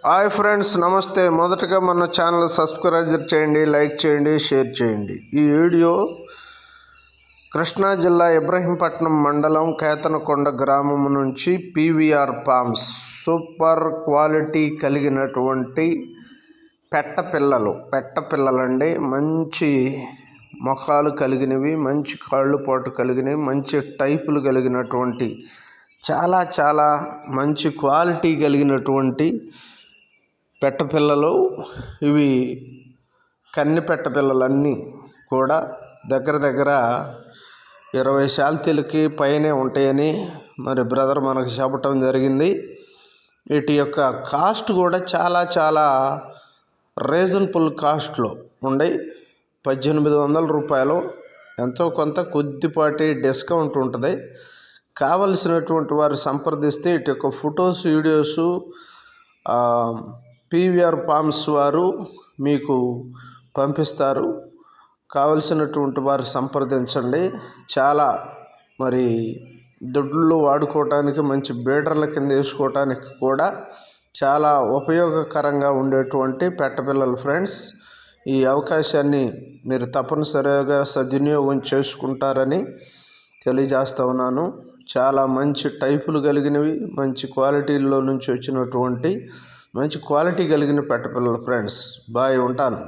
Hi friends, నమస్తే. మొదటగా మన ఛానల్ సబ్స్క్రైబ్ చేయండి, లైక్ చేయండి, షేర్ చేయండి. ఈ వీడియో కృష్ణా జిల్లా ఇబ్రహీంపట్నం మండలం కేతనకొండ గ్రామం నుంచి పీవీఆర్ ఫార్మ్స్ సూపర్ క్వాలిటీ కలిగినటువంటి పెట్టపిల్లలండి. మంచి మొఖాలు కలిగినవి, మంచి కాళ్ళు పాటు కలిగినవి, మంచి టైపులు కలిగినటువంటి చాలా మంచి క్వాలిటీ కలిగినటువంటి పెట్టపిల్లలు. ఇవి కన్ని పెట్టపిల్లలన్నీ కూడా దగ్గర 20 శాల్తీలకి పైనే ఉంటాయని మరి బ్రదర్ మనకు చెప్పటం జరిగింది. వీటి యొక్క కాస్ట్ కూడా చాలా రీజనబుల్ కాస్ట్లో ఉండే 1800 రూపాయలు. ఎంతో కొంత కొద్దిపాటి డిస్కౌంట్ ఉంటుంది. కావలసినటువంటి వారు సంప్రదిస్తే ఇటు యొక్క ఫొటోస్, వీడియోసు పీవీఆర్ ఫార్మ్స్ వారు మీకు పంపిస్తారు. కావలసినటువంటి వారు సంప్రదించండి. చాలా మరి దొడ్లు వాడుకోవటానికి, మంచి బీడర్ల కింద వేసుకోవటానికి కూడా చాలా ఉపయోగకరంగా ఉండేటువంటి పెట్టపిల్లలు ఫ్రెండ్స్. ఈ అవకాశాన్ని మీరు తప్పనిసరిగా సద్వినియోగం చేసుకుంటారని తెలియజేస్తూ ఉన్నాను. చాలా మంచి టైపులు కలిగినవి, మంచి క్వాలిటీల్లో నుంచి వచ్చినటువంటి మంచి క్వాలిటీ కలిగిన పెట్టపిల్లలు ఫ్రెండ్స్. బాయ్, ఉంటాను.